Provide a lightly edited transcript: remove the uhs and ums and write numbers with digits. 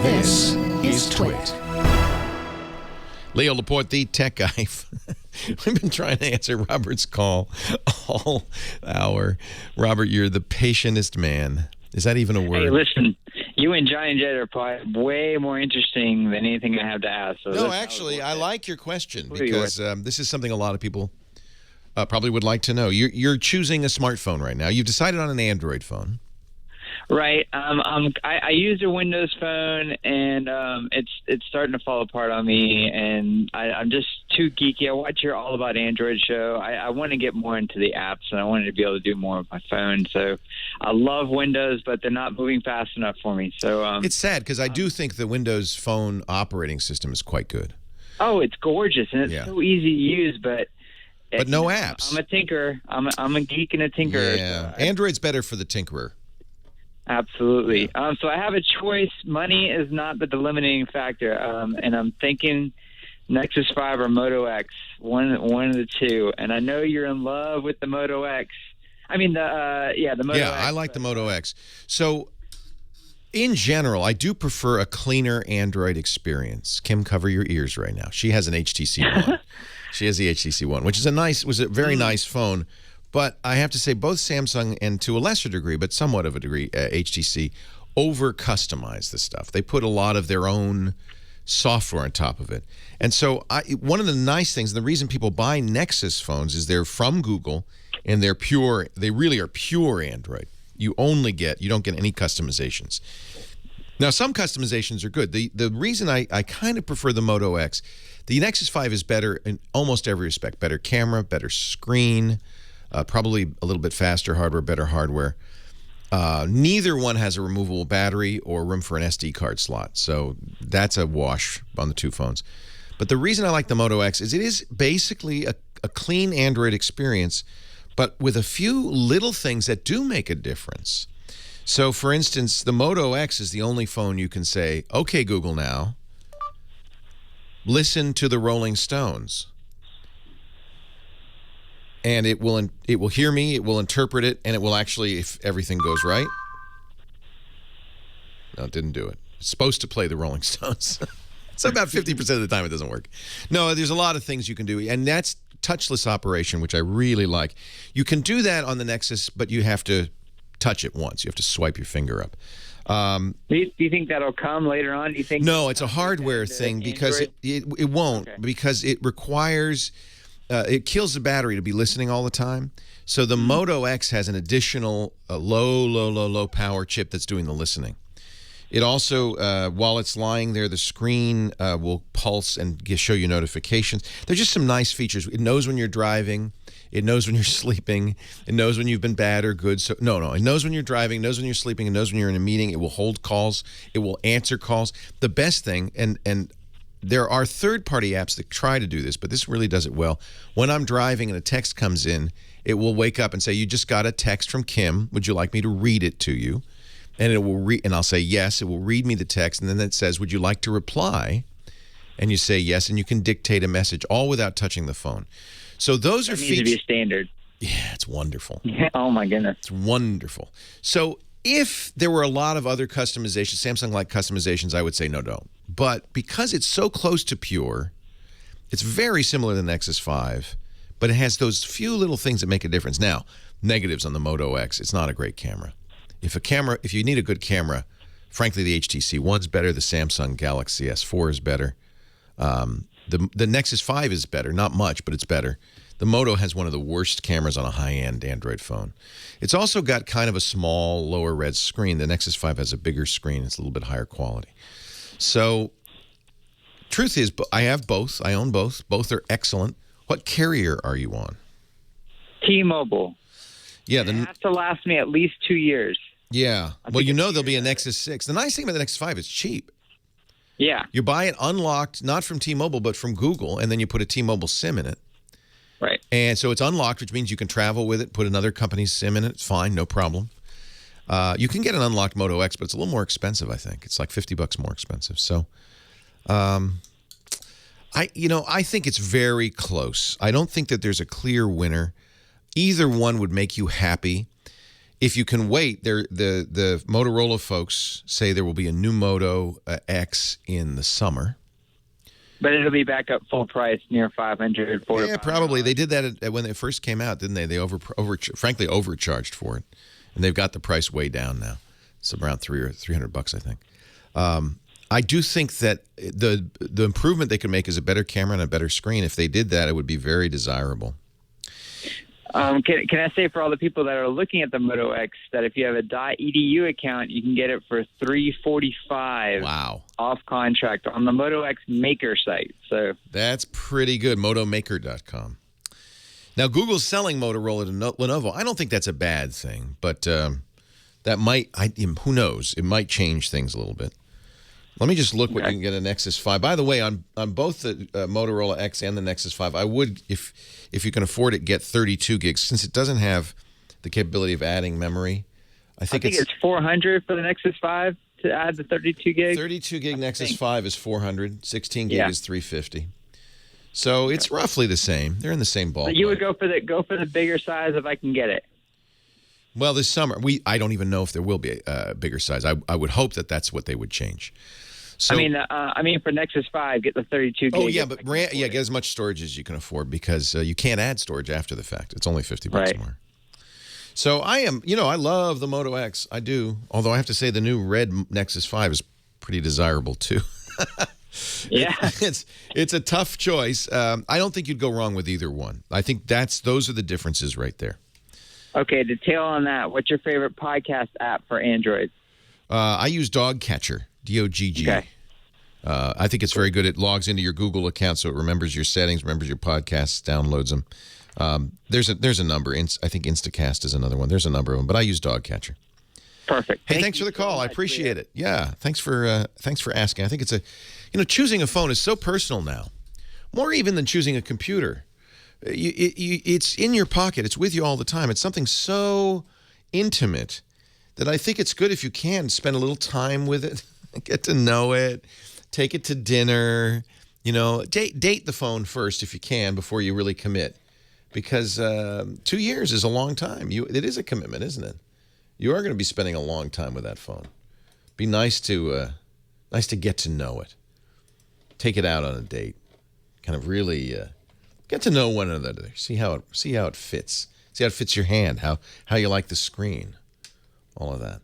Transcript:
This is Twit. Leo Laporte, the tech guy. We've been trying to answer Robert's call all hour. Robert, you're the patientest man. Is that even a word? Hey, listen, you and Johnny and Jed are probably way more interesting than anything I have to ask. So no, actually, I like your question because this is something a lot of people probably would like to know. You're choosing a smartphone right now. You've decided on an Android phone. Right. I use a Windows phone, and it's starting to fall apart on me, and I'm just too geeky. I watch your All About Android show. I want to get more into the apps, and I wanted to be able to do more with my phone. So I love Windows, but they're not moving fast enough for me. So it's sad because I do think the Windows Phone operating system is quite good. Oh, it's gorgeous, and it's so easy to use, but no apps. I'm a tinker. I'm a geek and a tinker. Yeah, so Android's better for the tinkerer. Absolutely. So I have a choice. Money is not the delimiting factor, and I'm thinking Nexus 5 or Moto X, one of the two. And I know you're in love with the Moto X. I mean, the Moto X. Yeah, I like the Moto X. So, in general, I do prefer a cleaner Android experience. Kim, cover your ears right now. She has an HTC One. She has the HTC One, which is a very nice phone. But I have to say both Samsung and to a lesser degree, but somewhat of a degree, HTC, over-customize the stuff. They put a lot of their own software on top of it. And so one of the nice things, and the reason people buy Nexus phones is they're from Google, and they really are pure Android. You don't get any customizations. Now, some customizations are good. The reason I kind of prefer the Moto X, the Nexus 5 is better in almost every respect. Better camera, better screen, probably a little bit faster hardware, better hardware. Neither one has a removable battery or room for an SD card slot, so that's a wash on the two phones. But the reason I like the Moto X is it is basically a clean Android experience, but with a few little things that do make a difference. So, for instance, the Moto X is the only phone you can say, "Okay, Google, now listen to the Rolling Stones." And it will hear me, it will interpret it, and it will actually, if everything goes right. No, it didn't do it. It's supposed to play the Rolling Stones. So about 50% of the time it doesn't work. No, there's a lot of things you can do, and that's touchless operation, which I really like. You can do that on the Nexus, but you have to touch it once. You have to swipe your finger up. Do you think that'll come later on? Do you think? No, it's a hardware thing because it won't, because it requires... it kills the battery to be listening all the time. So the Moto X has an additional low power chip that's doing the listening. It also, while it's lying there, the screen will pulse and show you notifications. There's just some nice features. It knows when you're driving. It knows when you're sleeping. It knows when you've been bad or good. So no. It knows when you're driving. It knows when you're sleeping. It knows when you're in a meeting. It will hold calls. It will answer calls. The best thing, and there are third-party apps that try to do this, but this really does it well. When I'm driving and a text comes in, it will wake up and say, "You just got a text from Kim. Would you like me to read it to you?" And it will and I'll say yes. It will read me the text, and then it says, "Would you like to reply?" And you say yes, and you can dictate a message all without touching the phone. So those are features. Needs to be a standard. Yeah, it's wonderful. Oh my goodness, it's wonderful. So if there were a lot of other customizations, Samsung-like customizations, I would say no. But because it's so close to pure, it's very similar to the Nexus 5, but it has those few little things that make a difference. Now, negatives on the Moto X, it's not a great camera. If you need a good camera, frankly, the HTC One's better. The Samsung Galaxy S4 is better. The Nexus 5 is better, not much, but it's better. The Moto has one of the worst cameras on a high-end Android phone. It's also got kind of a small, lower res screen. The Nexus 5 has a bigger screen. It's a little bit higher quality. So, truth is, I have both. I own both. Both are excellent. What carrier are you on? T-Mobile. Yeah, it has to last me at least 2 years. Yeah. Well, you know there'll be a Nexus 6. The nice thing about the Nexus 5 is cheap. Yeah. You buy it unlocked, not from T-Mobile, but from Google, and then you put a T-Mobile SIM in it. Right. And so it's unlocked, which means you can travel with it, put another company's SIM in it. It's fine, no problem. You can get an unlocked Moto X, but it's a little more expensive, I think. It's like $50 more expensive. So, I think it's very close. I don't think that there's a clear winner. Either one would make you happy. if you can wait, the Motorola folks say there will be a new Moto X in the summer. But it'll be back up full price, near 500. Yeah, probably. They did that when they first came out, didn't they? They frankly overcharged for it, and they've got the price way down now. It's around $300, I think. I do think that the improvement they can make is a better camera and a better screen. If they did that, it would be very desirable. Can I say for all the people that are looking at the Moto X that if you have a .edu account, you can get it for $345. Wow. Off contract on the Moto X Maker site. So that's pretty good. Motomaker.com. Now Google's selling Motorola to Lenovo. I don't think that's a bad thing, but that might. Who knows? It might change things a little bit. Let me just look what you can get a Nexus 5. By the way, on both the Motorola X and the Nexus 5, I would, if you can afford it, get 32 gigs since it doesn't have the capability of adding memory. I think it's $400 for the Nexus 5 to add the 32 gig. 32 gig Nexus 5 is $400. 16 gig is $350. So it's roughly the same. They're in the same ballpark. So you would go for the bigger size if I can get it. Well, this summer I don't even know if there will be a bigger size. I would hope that that's what they would change. So, I mean, for Nexus 5, get the 32 gig. Oh yeah, but get as much storage as you can afford because you can't add storage after the fact. It's only $50 more. So I love the Moto X. I do. Although I have to say the new red Nexus 5 is pretty desirable too. Yeah, it's a tough choice. I don't think you'd go wrong with either one. I think those are the differences right there. Okay, detail on that. What's your favorite podcast app for Android? I use Dogcatcher, DOGG. Okay. I think it's very good. It logs into your Google account, so it remembers your settings, remembers your podcasts, downloads them. There's a number. I think Instacast is another one. There's a number of them, but I use Dogcatcher. Perfect. Hey, thanks for the call. I appreciate it. Yeah, thanks for asking. I think it's choosing a phone is so personal now, more even than choosing a computer. It's in your pocket. It's with you all the time. It's something so intimate that I think it's good if you can spend a little time with it, get to know it, take it to dinner. Date the phone first if you can before you really commit, because 2 years is a long time. It is a commitment, isn't it? You are going to be spending a long time with that phone. Be nice to get to know it. Take it out on a date. Kind of really get to know one another. See how it fits. See how it fits your hand. How you like the screen. All of that.